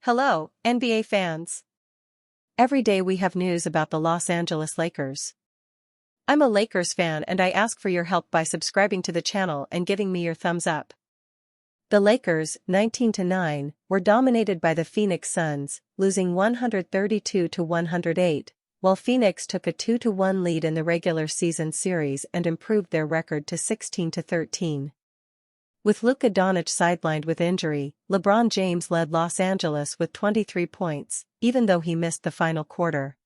Hello, NBA fans. Every day we have news about the Los Angeles Lakers. I'm a Lakers fan and I ask for your help by subscribing to the channel and giving me your thumbs up. The Lakers, 19-9, were dominated by the Phoenix Suns, losing 132-108, while Phoenix took a 2-1 lead in the regular season series and improved their record to 16-13. With Luka Doncic sidelined with injury, LeBron James led Los Angeles with 23 points, even though he missed the final quarter.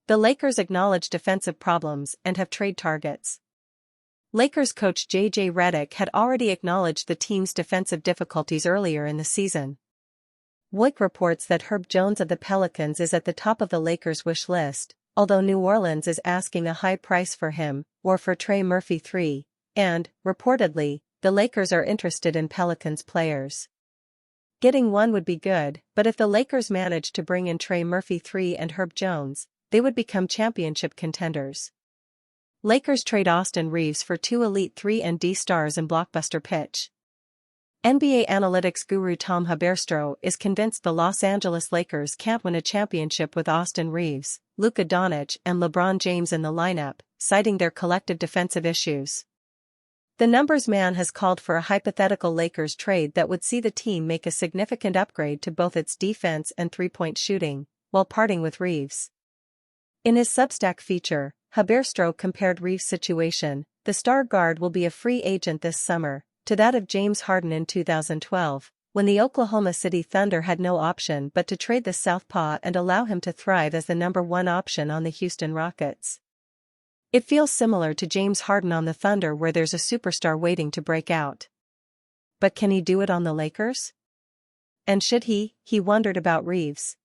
The Lakers acknowledge defensive problems and have trade targets. Lakers coach J.J. Redick had already acknowledged the team's defensive difficulties earlier in the season. Voic reports that Herb Jones of the Pelicans is at the top of the Lakers' wish list, although New Orleans is asking a high price for him, or for Trey Murphy III, and, reportedly, the Lakers are interested in Pelicans players. Getting one would be good, but if the Lakers manage to bring in Trey Murphy III and Herb Jones, they would become championship contenders. Lakers trade Austin Reaves for 2 elite 3-and-D stars in Blockbuster pitch. NBA analytics guru Tom Haberstroh is convinced the Los Angeles Lakers can't win a championship with Austin Reaves, Luka Doncic and LeBron James in the lineup, citing their collective defensive issues. The numbers man has called for a hypothetical Lakers trade that would see the team make a significant upgrade to both its defense and three-point shooting, while parting with Reaves. In his Substack feature, Haberstroh compared Reaves' situation, the star guard will be a free agent this summer, to that of James Harden in 2012, when the Oklahoma City Thunder had no option but to trade the southpaw and allow him to thrive as the number one option on the Houston Rockets. It feels similar to James Harden on the Thunder, where there's a superstar waiting to break out. But can he do it on the Lakers? And should he? He wondered about Reaves.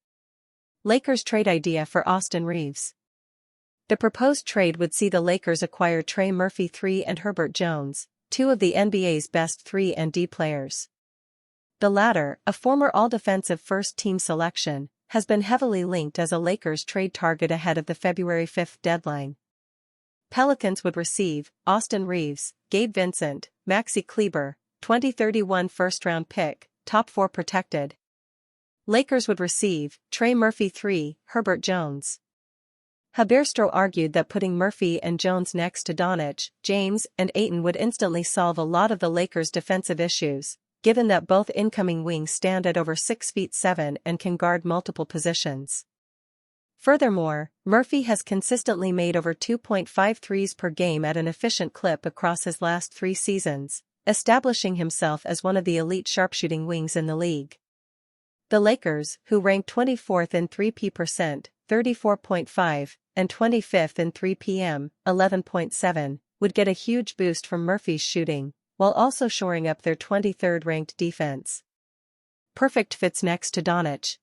Lakers trade idea for Austin Reaves. The proposed trade would see the Lakers acquire Trey Murphy III and Herbert Jones, two of the NBA's best 3-and-D players. The latter, a former all-defensive first-team selection, has been heavily linked as a Lakers trade target ahead of the February 5 deadline. Pelicans would receive Austin Reaves, Gabe Vincent, Maxi Kleber, 2031 first-round pick, top 4 protected. Lakers would receive Trey Murphy III, Herbert Jones. Haberstroh argued that putting Murphy and Jones next to Doncic, James, and Ayton would instantly solve a lot of the Lakers' defensive issues, given that both incoming wings stand at over 6'7" and can guard multiple positions. Furthermore, Murphy has consistently made over 2.5 threes per game at an efficient clip across his last 3 seasons, establishing himself as one of the elite sharpshooting wings in the league. The Lakers, who rank 24th in 3P%, 34.5, and 25th in 3PM, 11.7, would get a huge boost from Murphy's shooting, while also shoring up their 23rd ranked defense. Perfect fits next to Doncic.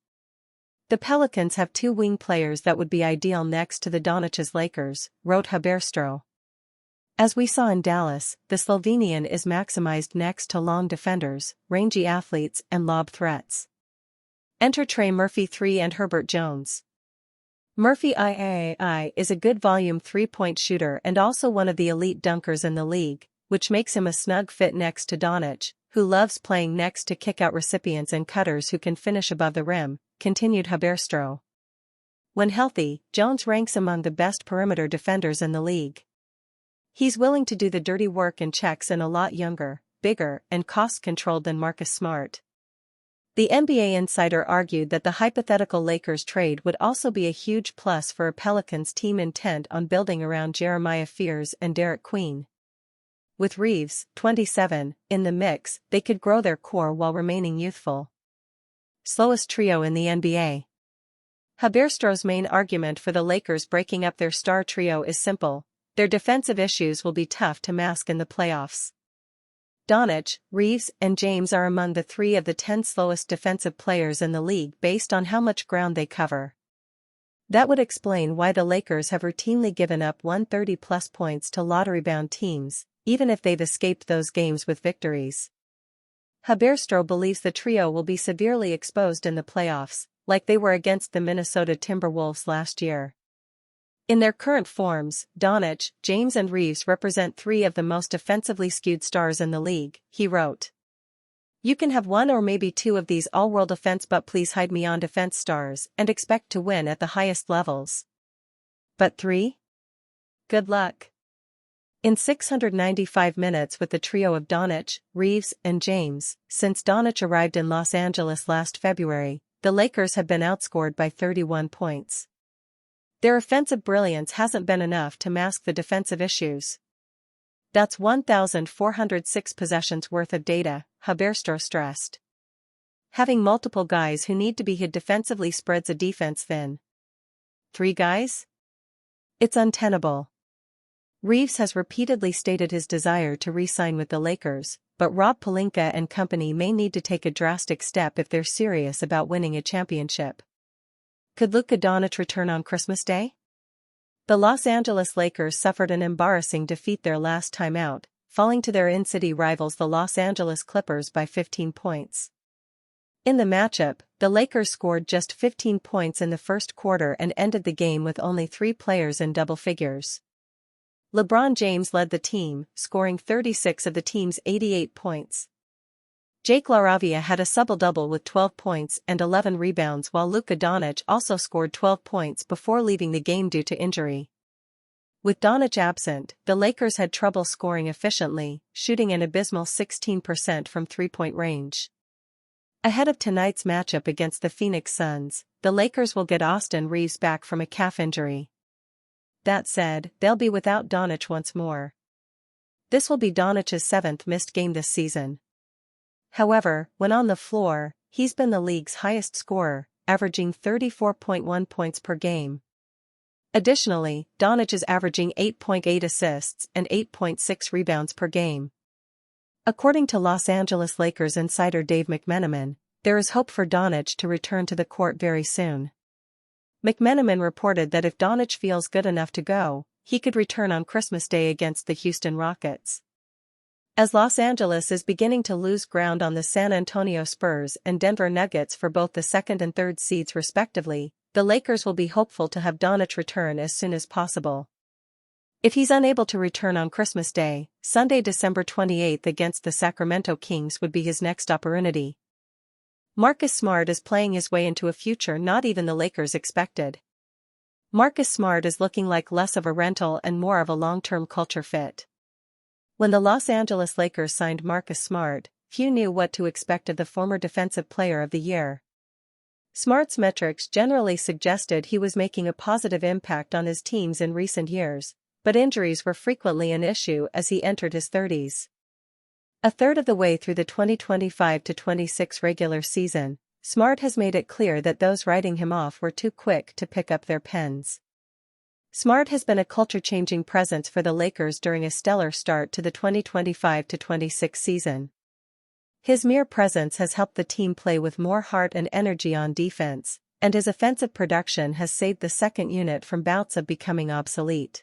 The Pelicans have 2 wing players that would be ideal next to the Doncic's Lakers, wrote Haberstroh. As we saw in Dallas, the Slovenian is maximized next to long defenders, rangy athletes and lob threats. Enter Trey Murphy III and Herbert Jones. Murphy III is a good volume 3-point shooter and also one of the elite dunkers in the league, which makes him a snug fit next to Doncic, who loves playing next to kick-out recipients and cutters who can finish above the rim, continued Haberstroh. When healthy, Jones ranks among the best perimeter defenders in the league. He's willing to do the dirty work in checks and a lot younger, bigger, and cost-controlled than Marcus Smart. The NBA insider argued that the hypothetical Lakers trade would also be a huge plus for a Pelicans team intent on building around Jeremiah Fears and Derek Queen. With Reaves, 27, in the mix, they could grow their core while remaining youthful. Slowest trio in the NBA. Haberstroh's main argument for the Lakers breaking up their star trio is simple: their defensive issues will be tough to mask in the playoffs. Doncic, Reaves, and James are among the 3 of the 10 slowest defensive players in the league based on how much ground they cover. That would explain why the Lakers have routinely given up 130-plus points to lottery-bound teams, even if they've escaped those games with victories. Haberstroh believes the trio will be severely exposed in the playoffs, like they were against the Minnesota Timberwolves last year. In their current forms, Doncic, James and Reeves represent three of the most offensively skewed stars in the league, he wrote. You can have one or maybe two of these all-world offense but please hide me on defense stars and expect to win at the highest levels. But three? Good luck. In 695 minutes with the trio of Doncic, Reeves, and James, since Doncic arrived in Los Angeles last February, the Lakers have been outscored by 31 points. Their offensive brilliance hasn't been enough to mask the defensive issues. That's 1,406 possessions worth of data, Haberstro stressed. Having multiple guys who need to be hid defensively spreads a defense thin. Three guys? It's untenable. Reeves has repeatedly stated his desire to re-sign with the Lakers, but Rob Pelinka and company may need to take a drastic step if they're serious about winning a championship. Could Luka Doncic return on Christmas Day? The Los Angeles Lakers suffered an embarrassing defeat their last time out, falling to their in-city rivals the Los Angeles Clippers by 15 points. In the matchup, the Lakers scored just 15 points in the first quarter and ended the game with only 3 players in double figures. LeBron James led the team, scoring 36 of the team's 88 points. Jake LaRavia had a double-double with 12 points and 11 rebounds while Luka Doncic also scored 12 points before leaving the game due to injury. With Doncic absent, the Lakers had trouble scoring efficiently, shooting an abysmal 16% from three-point range. Ahead of tonight's matchup against the Phoenix Suns, the Lakers will get Austin Reeves back from a calf injury. That said, they'll be without Doncic once more. This will be Doncic's 7th missed game this season. However, when on the floor, he's been the league's highest scorer, averaging 34.1 points per game. Additionally, Doncic is averaging 8.8 assists and 8.6 rebounds per game. According to Los Angeles Lakers insider Dave McMenamin, there is hope for Doncic to return to the court very soon. McMenamin reported that if Doncic feels good enough to go, he could return on Christmas Day against the Houston Rockets. As Los Angeles is beginning to lose ground on the San Antonio Spurs and Denver Nuggets for both the 2nd and 3rd seeds respectively, the Lakers will be hopeful to have Doncic return as soon as possible. If he's unable to return on Christmas Day, Sunday, December 28 against the Sacramento Kings would be his next opportunity. Marcus Smart is playing his way into a future not even the Lakers expected. Marcus Smart is looking like less of a rental and more of a long-term culture fit. When the Los Angeles Lakers signed Marcus Smart, few knew what to expect of the former Defensive Player of the Year. Smart's metrics generally suggested he was making a positive impact on his teams in recent years, but injuries were frequently an issue as he entered his 30s. A third of the way through the 2025-26 regular season, Smart has made it clear that those writing him off were too quick to pick up their pens. Smart has been a culture-changing presence for the Lakers during a stellar start to the 2025-26 season. His mere presence has helped the team play with more heart and energy on defense, and his offensive production has saved the second unit from bouts of becoming obsolete.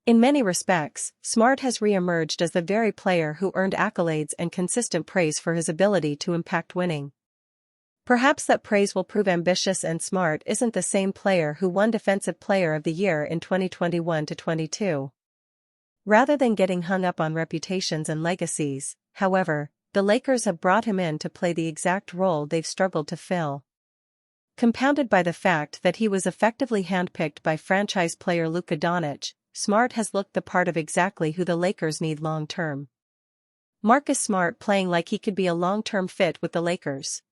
In many respects, Smart has re-emerged as the very player who earned accolades and consistent praise for his ability to impact winning. Perhaps that praise will prove ambitious and Smart isn't the same player who won Defensive Player of the Year in 2021-22. Rather than getting hung up on reputations and legacies, however, the Lakers have brought him in to play the exact role they've struggled to fill. Compounded by the fact that he was effectively handpicked by franchise player Luka Doncic, Smart has looked the part of exactly who the Lakers need long-term. Marcus Smart playing like he could be a long-term fit with the Lakers.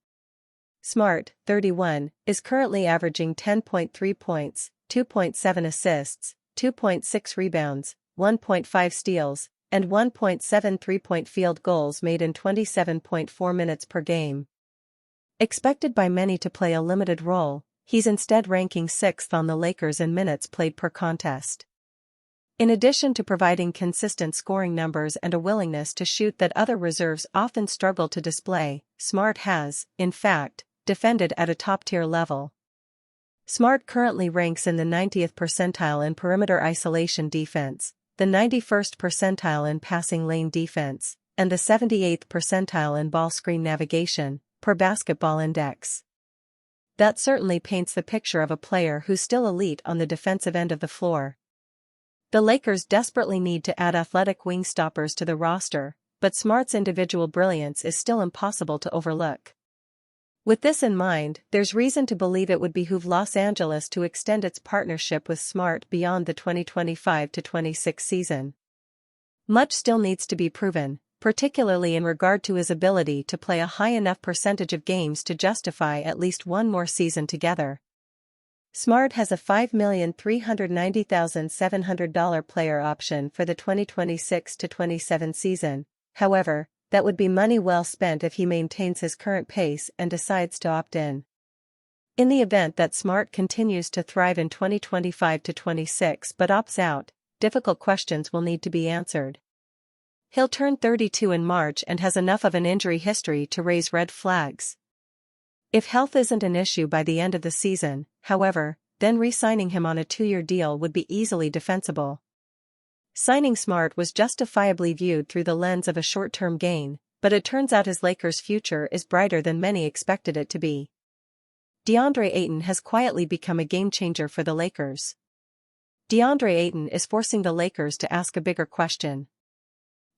Smart, 31, is currently averaging 10.3 points, 2.7 assists, 2.6 rebounds, 1.5 steals, and 1.7 three-point field goals made in 27.4 minutes per game. Expected by many to play a limited role, he's instead ranking 6th on the Lakers in minutes played per contest. In addition to providing consistent scoring numbers and a willingness to shoot that other reserves often struggle to display, Smart has, in fact, defended at a top-tier level. Smart currently ranks in the 90th percentile in perimeter isolation defense, the 91st percentile in passing lane defense, and the 78th percentile in ball screen navigation, per Basketball Index. That certainly paints the picture of a player who's still elite on the defensive end of the floor. The Lakers desperately need to add athletic wing stoppers to the roster, but Smart's individual brilliance is still impossible to overlook. With this in mind, there's reason to believe it would behoove Los Angeles to extend its partnership with Smart beyond the 2025-26 season. Much still needs to be proven, particularly in regard to his ability to play a high enough percentage of games to justify at least one more season together. Smart has a $5,390,700 player option for the 2026-27 season, however, that would be money well spent if he maintains his current pace and decides to opt in. In the event that Smart continues to thrive in 2025-26 but opts out, difficult questions will need to be answered. He'll turn 32 in March and has enough of an injury history to raise red flags. If health isn't an issue by the end of the season, however, then re-signing him on a 2-year deal would be easily defensible. Signing Smart was justifiably viewed through the lens of a short-term gain, but it turns out his Lakers' future is brighter than many expected it to be. DeAndre Ayton has quietly become a game-changer for the Lakers. DeAndre Ayton is forcing the Lakers to ask a bigger question.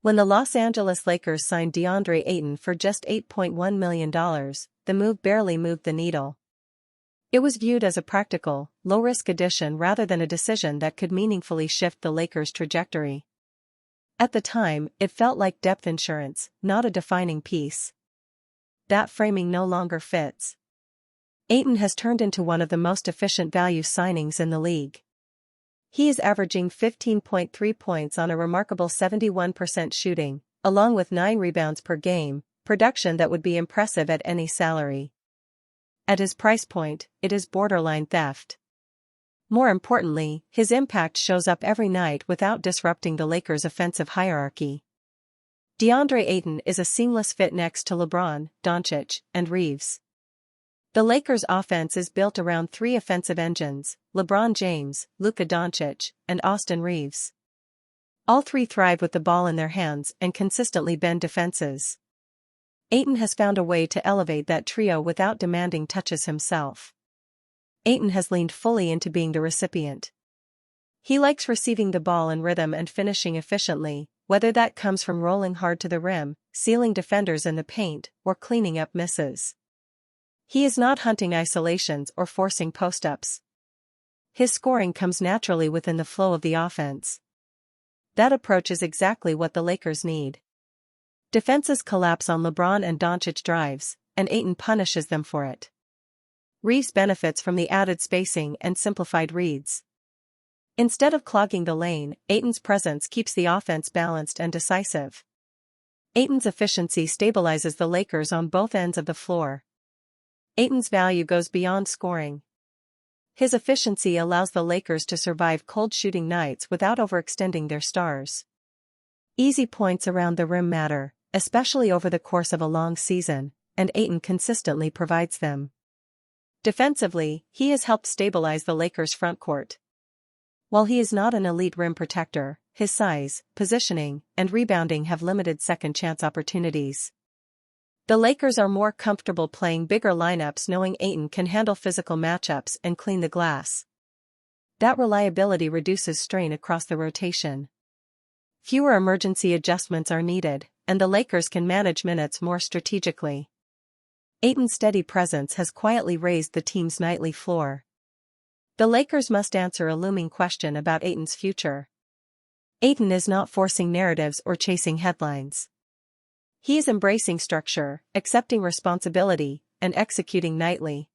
When the Los Angeles Lakers signed DeAndre Ayton for just $8.1 million, the move barely moved the needle. It was viewed as a practical, low-risk addition rather than a decision that could meaningfully shift the Lakers' trajectory. At the time, it felt like depth insurance, not a defining piece. That framing no longer fits. Ayton has turned into one of the most efficient value signings in the league. He is averaging 15.3 points on a remarkable 71% shooting, along with 9 rebounds per game, production that would be impressive at any salary. At his price point, it is borderline theft. More importantly, his impact shows up every night without disrupting the Lakers' offensive hierarchy. DeAndre Ayton is a seamless fit next to LeBron, Doncic, and Reeves. The Lakers' offense is built around 3 offensive engines: LeBron James, Luka Doncic, and Austin Reeves. All 3 thrive with the ball in their hands and consistently bend defenses. Ayton has found a way to elevate that trio without demanding touches himself. Ayton has leaned fully into being the recipient. He likes receiving the ball in rhythm and finishing efficiently, whether that comes from rolling hard to the rim, sealing defenders in the paint, or cleaning up misses. He is not hunting isolations or forcing post-ups. His scoring comes naturally within the flow of the offense. That approach is exactly what the Lakers need. Defenses collapse on LeBron and Doncic drives, and Ayton punishes them for it. Reeves benefits from the added spacing and simplified reads. Instead of clogging the lane, Ayton's presence keeps the offense balanced and decisive. Ayton's efficiency stabilizes the Lakers on both ends of the floor. Ayton's value goes beyond scoring. His efficiency allows the Lakers to survive cold shooting nights without overextending their stars. Easy points around the rim matter, especially over the course of a long season, and Ayton consistently provides them. Defensively, he has helped stabilize the Lakers' frontcourt. While he is not an elite rim protector, his size, positioning, and rebounding have limited second-chance opportunities. The Lakers are more comfortable playing bigger lineups knowing Ayton can handle physical matchups and clean the glass. That reliability reduces strain across the rotation. Fewer emergency adjustments are needed, and the Lakers can manage minutes more strategically. Ayton's steady presence has quietly raised the team's nightly floor. The Lakers must answer a looming question about Ayton's future. Ayton is not forcing narratives or chasing headlines. He is embracing structure, accepting responsibility, and executing nightly.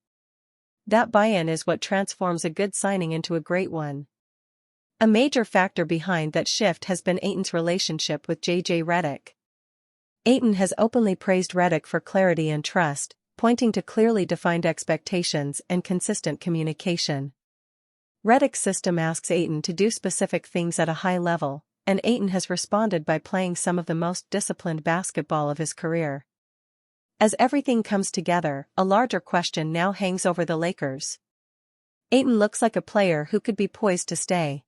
That buy-in is what transforms a good signing into a great one. A major factor behind that shift has been Ayton's relationship with J.J. Redick. Ayton has openly praised Redick for clarity and trust, pointing to clearly defined expectations and consistent communication. Redick's system asks Ayton to do specific things at a high level, and Ayton has responded by playing some of the most disciplined basketball of his career. As everything comes together, a larger question now hangs over the Lakers. Ayton looks like a player who could be poised to stay.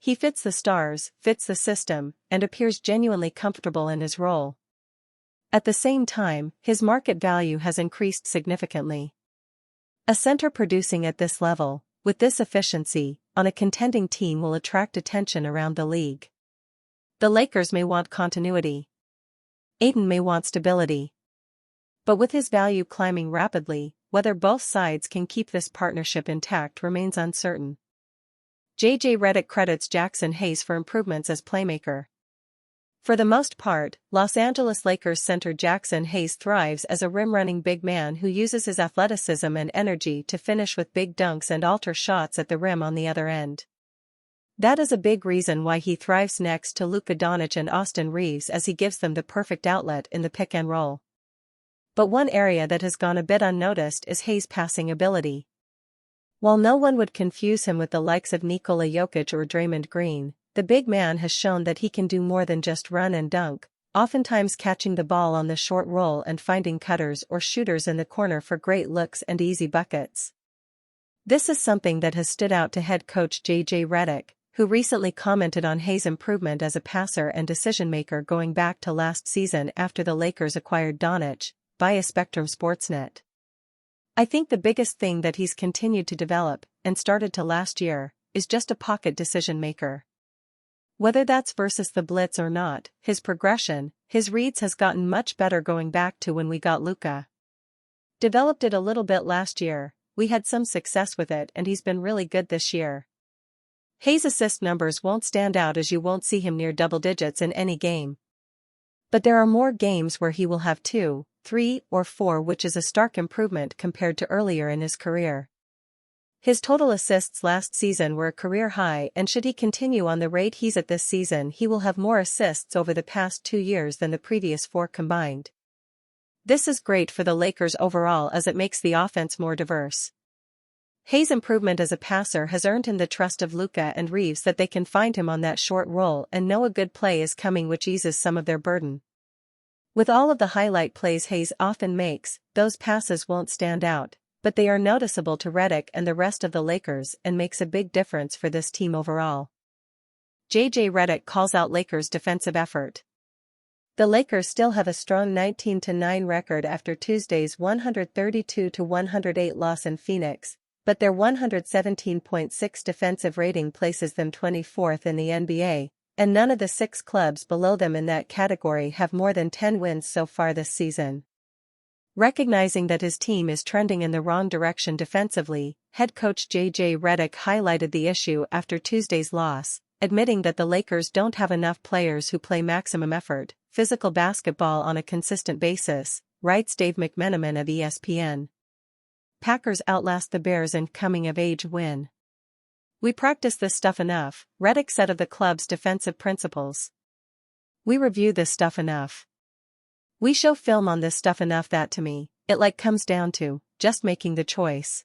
He fits the stars, fits the system, and appears genuinely comfortable in his role. At the same time, his market value has increased significantly. A center producing at this level, with this efficiency, on a contending team will attract attention around the league. The Lakers may want continuity. Ayton may want stability. But with his value climbing rapidly, whether both sides can keep this partnership intact remains uncertain. J.J. Redick credits Jackson Hayes for improvements as playmaker. For the most part, Los Angeles Lakers center Jackson Hayes thrives as a rim-running big man who uses his athleticism and energy to finish with big dunks and alter shots at the rim on the other end. That is a big reason why he thrives next to Luka Doncic and Austin Reeves, as he gives them the perfect outlet in the pick and roll. But one area that has gone a bit unnoticed is Hayes' passing ability. While no one would confuse him with the likes of Nikola Jokic or Draymond Green, the big man has shown that he can do more than just run and dunk, oftentimes catching the ball on the short roll and finding cutters or shooters in the corner for great looks and easy buckets. This is something that has stood out to head coach J.J. Redick, who recently commented on Hayes' improvement as a passer and decision-maker going back to last season after the Lakers acquired Doncic, via Spectrum Sportsnet. "I think the biggest thing that he's continued to develop, and started to last year, is just a pocket decision-maker. Whether that's versus the blitz or not, his progression, his reads has gotten much better going back to when we got Luka. Developed it a little bit last year, we had some success with it, and he's been really good this year. Hayes' assist numbers won't stand out, as you won't see him near double digits in any game. But there are more games where he will have 2, 3, or 4, which is a stark improvement compared to earlier in his career. His total assists last season were a career high, and should he continue on the rate he's at this season, he will have more assists over the past 2 years than the previous 4 combined. This is great for the Lakers overall, as it makes the offense more diverse. Hayes' improvement as a passer has earned him the trust of Luka and Reeves, that they can find him on that short roll and know a good play is coming, which eases some of their burden. With all of the highlight plays Hayes often makes, those passes won't stand out, but they are noticeable to Redick and the rest of the Lakers and makes a big difference for this team overall. J.J. Redick calls out Lakers' defensive effort. The Lakers still have a strong 19-9 record after Tuesday's 132-108 loss in Phoenix, but their 117.6 defensive rating places them 24th in the NBA, and none of the 6 clubs below them in that category have more than 10 wins so far this season. Recognizing that his team is trending in the wrong direction defensively, head coach J.J. Redick highlighted the issue after Tuesday's loss, admitting that the Lakers don't have enough players who play maximum effort, physical basketball on a consistent basis, writes Dave McMenamin of ESPN. Packers outlast the Bears in coming-of-age win. "We practice this stuff enough," Redick said of the club's defensive principles. "We review this stuff enough. We show film on this stuff enough that, to me, it comes down to just making the choice.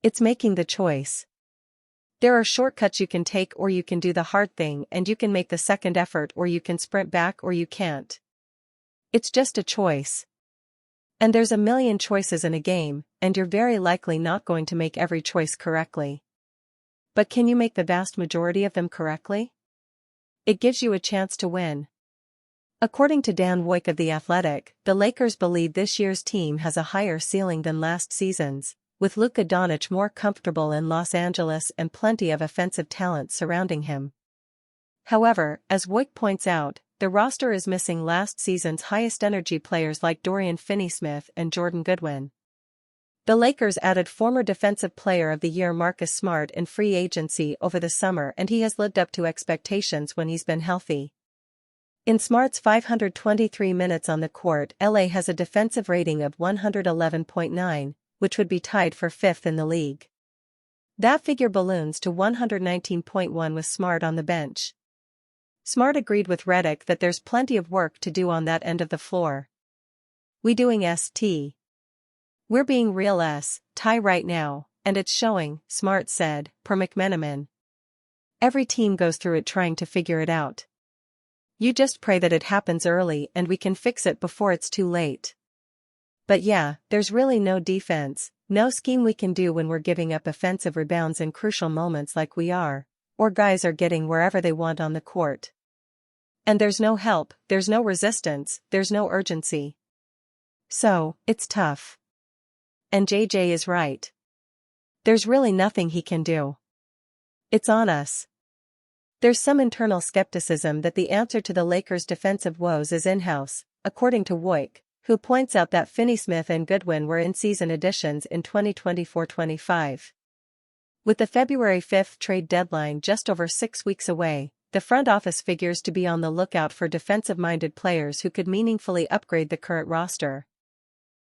It's making the choice. There are shortcuts you can take, or you can do the hard thing and you can make the second effort, or you can sprint back, or you can't. It's just a choice. And there's a million choices in a game, and you're very likely not going to make every choice correctly. But can you make the vast majority of them correctly? It gives you a chance to win." According to Dan Woik of The Athletic, the Lakers believe this year's team has a higher ceiling than last season's, with Luka Doncic more comfortable in Los Angeles and plenty of offensive talent surrounding him. However, as Woik points out, the roster is missing last season's highest-energy players like Dorian Finney-Smith and Jordan Goodwin. The Lakers added former Defensive Player of the Year Marcus Smart in free agency over the summer, and he has lived up to expectations when he's been healthy. In Smart's 523 minutes on the court, LA has a defensive rating of 111.9, which would be tied for 5th in the league. That figure balloons to 119.1 with Smart on the bench. Smart agreed with Redick that there's plenty of work to do on that end of the floor. "We doing ST. We're being real ST right now, and it's showing," Smart said, per McMenamin. "Every team goes through it trying to figure it out. You just pray that it happens early and we can fix it before it's too late. But yeah, there's really no defense, no scheme we can do when we're giving up offensive rebounds in crucial moments like we are, or guys are getting wherever they want on the court. And there's no help, there's no resistance, there's no urgency. So, it's tough. And JJ is right. There's really nothing he can do. It's on us. There's some internal skepticism that the answer to the Lakers' defensive woes is in-house, according to Woik, who points out that Finney-Smith and Goodwin were in-season additions in 2024-25. With the February 5 trade deadline just over 6 weeks away, the front office figures to be on the lookout for defensive-minded players who could meaningfully upgrade the current roster.